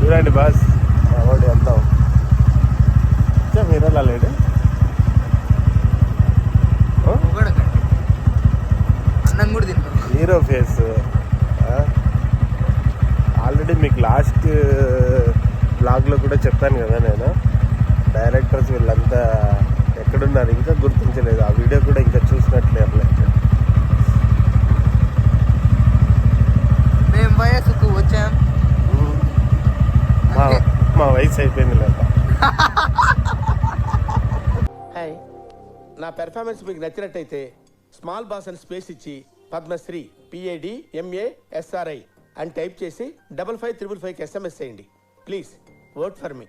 చూడండి బాస్ వాడు వెళ్తాం హీరోలా లేడు హీరో ఫేస్. ఆల్రెడీ మీకు లాస్ట్ బ్లాగ్లో కూడా చెప్పాను కదా నేను, డైరెక్టర్స్ వీళ్ళంతా ఎక్కడున్నారు ఇంకా గుర్తించలేదు. ఆ వీడియో కూడా ఇంకా చూసినట్లేరు. మేము వయసుకు వచ్చాం, మా వయసు అయిపోయింది లేదా. హాయ్, నా పెర్ఫార్మెన్స్ మీకు నచ్చినట్టయితే స్మాల్ బాస్ అని స్పేస్ ఇచ్చి పద్మశ్రీ PADMASRI అని టైప్ చేసి 55555కి SMS చేయండి. Please vote for me.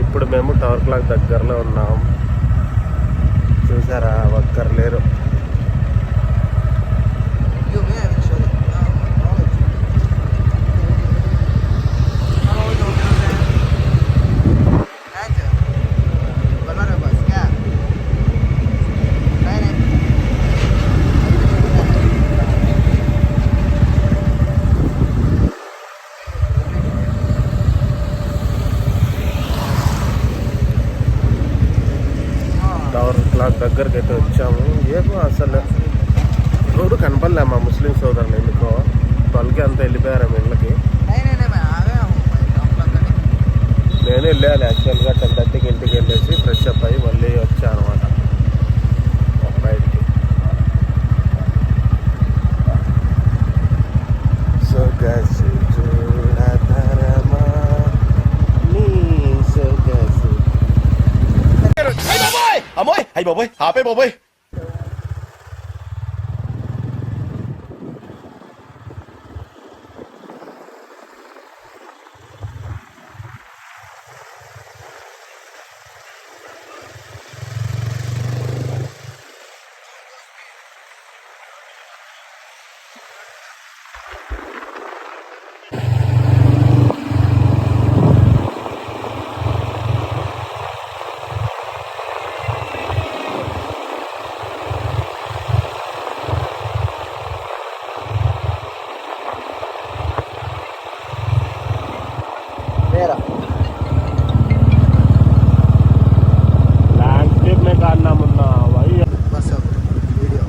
ఇప్పుడు మేము టవర్ క్లాక్ దగ్గరలో ఉన్నాం. చూసారా, ఒక్కరు లేరు. టవర్ క్లాక్ దగ్గరికి అయితే వచ్చాము. ఏమో అసలు రోడ్డు కనపడలే మా ముస్లిం సోదరులు. ఎందుకో 12కి అంతా వెళ్ళిపోయారు ఇళ్ళకి. నేను వెళ్ళాను యాక్చువల్గా 10:30కి ఇంటికి వెళ్ళేసి ఫ్రెష్ అప్ అయ్యి మళ్ళీ వచ్చాను అనమాట బయటికి. సొగసు చూడధరమా నీ సొగసు. అమ్మోయ్ అయ్యి బాబోయ్ ఆపే బాబోయ్. लैंडस्केप में काटना मुन्ना भाई. बस अब वीडियो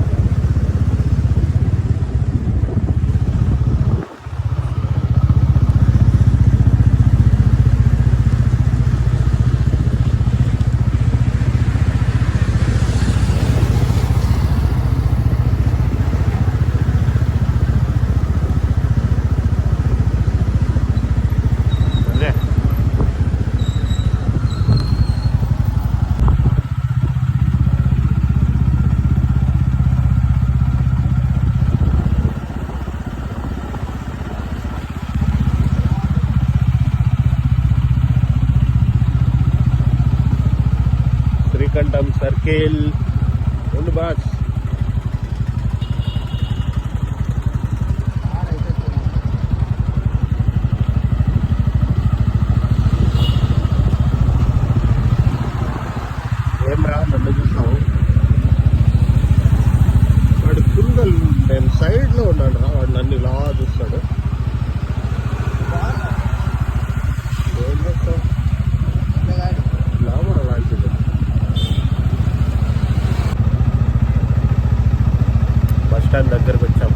శ్రీకంఠం సర్కిల్ ఉంది బాస్. ఏం రా నన్ను చూసావు, వాడు ఫుల్గా నేను సైడ్లో ఉన్నాను రా, వాడు నన్ను ఇలా చూస్తాడు. ఏం చేస్తావు లాభం అలాంటిది. బస్ స్టాండ్ దగ్గరకు వచ్చాం.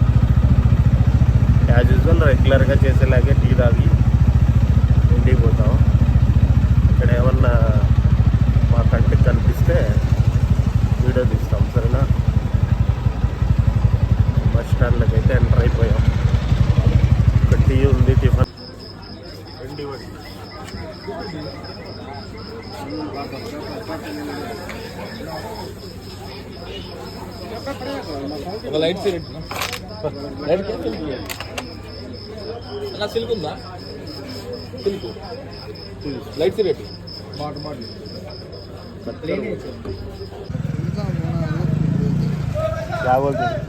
యాజ్ యూజువల్ రెగ్యులర్గా చేసేలాగే టీ తాగి ఇంటికి పోతాం. ఇక్కడ ఏమన్నా మా కంటికి కనిపిస్తే వీడియో తీస్తాం, సరేనా. బస్ స్టాండ్లోకి అయితే ఎంటర్ అయిపోయాం. ఒక టీ ఉంది, టిఫిన్ రండి ఇవ్వండి. ఒక లైట్ సిగరెట్ లైట్ అలా సిల్క్ ఉందా? సిల్క్ లైట్ సిగరెట్ ఇంకా क्या बोलते हैं?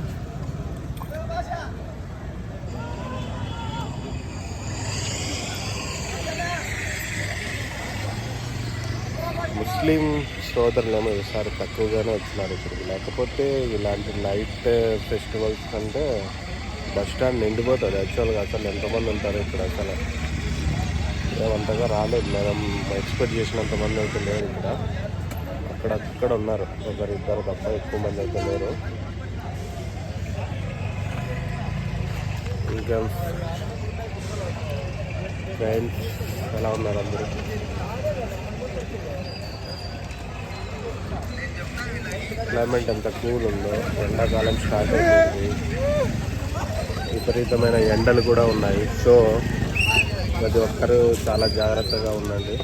ముస్లిం సోదరులేమో ఈసారి తక్కువగానే వచ్చినారు ఇక్కడికి. లేకపోతే ఇలాంటి నైట్ ఫెస్టివల్స్ కంటే బస్ స్టాండ్ నిండిపోతుంది యాక్చువల్గా. అసలు ఎంతమంది ఉంటారు ఇక్కడ అసలు ఏమంతగా రాలేదు. మనం ఎక్స్పెక్ట్ చేసినంతమంది అయితే లేరు ఇక్కడ. అక్కడక్కడ ఉన్నారు, ఒకరిద్దరు తప్ప ఎక్కువ మంది అయితే లేరు. ఇంకా ఫ్రెండ్స్ ఎలా ఉన్నారు అందరూ? క్లైమేట్ ఎంత కూల్ ఉందో. ఎండాకాలం స్టార్ట్ అయిపోయింది, విపరీతమైన ఎండలు కూడా ఉన్నాయి. సో ప్రతి ఒక్కరూ చాలా జాగ్రత్తగా ఉండండి.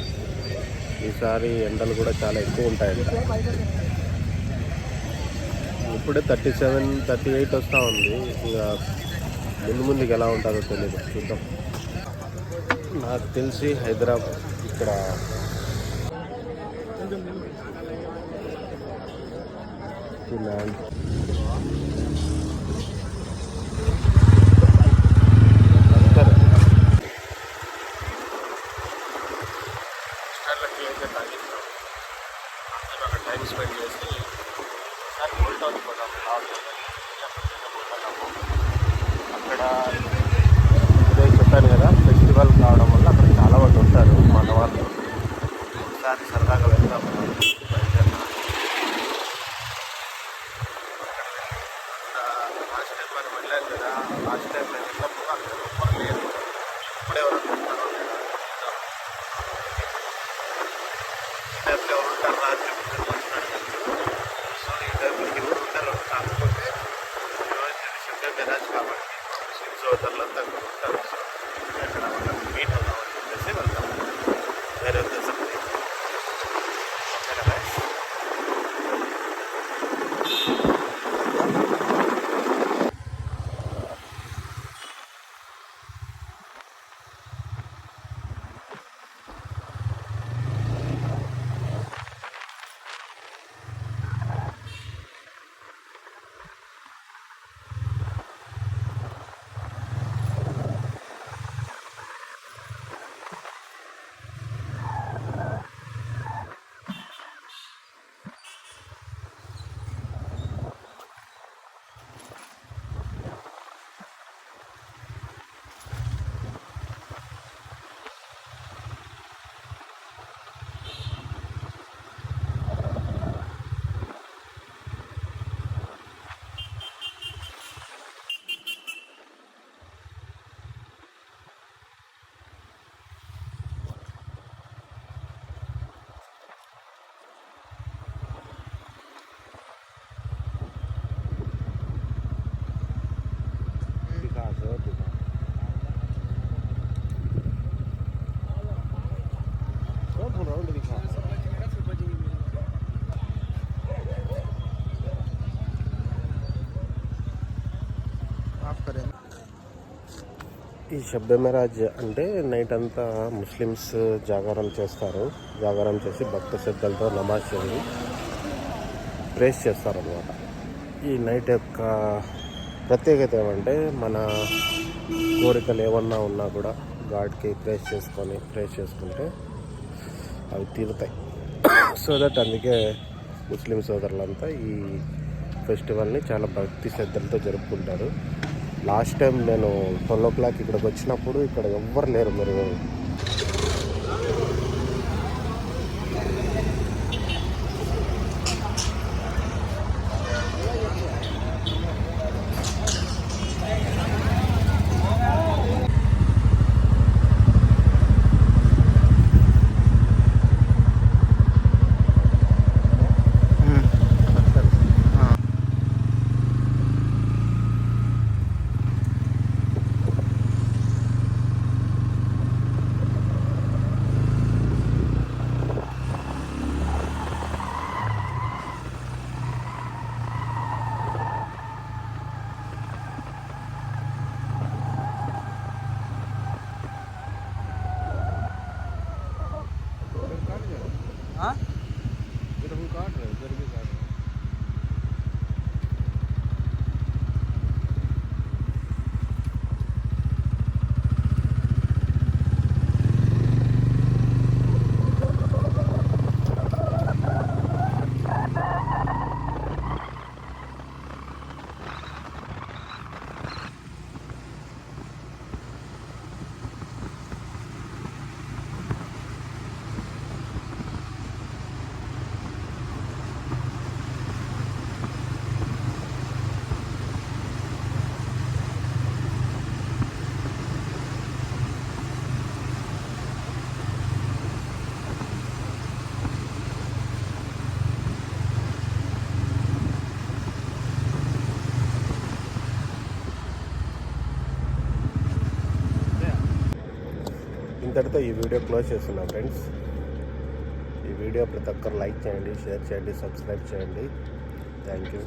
ఈసారి ఎండలు కూడా చాలా ఎక్కువ ఉంటాయంట. ఇప్పుడే 37, 38 వస్తూ ఉంది. ఇంకా ముందుకు ఎలా ఉంటుందో తెలియదు, చూద్దాం. నాకు తెలిసి హైదరాబాద్ ఇక్కడ ల్యాండ్ టైం స్పెండ్ చేసి ఓల్డ్ టౌన్ పోతాం. అక్కడ ఇదే చెప్పాను కదా, ఫెస్టివల్ కావడం వల్ల అక్కడ చాలా మంది ఉంటారు మన వాళ్ళు. ఒకసారి సరదాగా వెళ్తాం. లాస్ట్ టైం మనం వెళ్ళాను కదా, లాస్ట్ టైం నేను వెళ్ళినప్పుడు అక్కడ ఎవ్వరు లేరు. ఇప్పుడు ఎవరు ఉంటారో లేదా టైంలో ఎవరు ఉంటారు రాత్రి సో ఈ టైంలో ఎవరు ఉంటారు. కాకపోతే శబ్ద మెరాజ్ కాబట్టి ముస్లిం సోదరులు తక్కువ ఉంటారు. సో అక్కడ వాళ్ళకి మీట్ అవుతామని చెప్పేసి వెళ్తాం. వేరే ఉద్దేశం లేదు. ఓకేనా guys? ఈ శబ్ద మెరాజ్ అంటే నైట్ అంతా ముస్లిమ్స్ జాగారం చేస్తారు. జాగారం చేసి భక్త శ్రద్ధలతో నమాజ్ చదివి ప్రేస్ చేస్తారనమాట. ఈ నైట్ యొక్క ప్రత్యేకత ఏమంటే మన కోరికలు ఏమన్నా ఉన్నా కూడా గాడ్కి ప్రేస్ చేసుకుంటే అవి తీరుతాయి. సో దట్ అందుకే ముస్లిం సోదరులంతా ఈ ఫెస్టివల్ని చాలా భక్తి శ్రద్ధలతో జరుపుకుంటారు. లాస్ట్ టైం నేను 12 o'clock ఇక్కడికి వచ్చినప్పుడు ఇక్కడ ఎవ్వరు లేరు. మీరు ఇంతటితో ఈ వీడియో క్లోజ్ చేస్తున్నాం ఫ్రెండ్స్. ఈ వీడియో ప్రతి ఒక్కరు లైక్ చేయండి, షేర్ చేయండి, సబ్స్క్రైబ్ చేయండి. Thank you.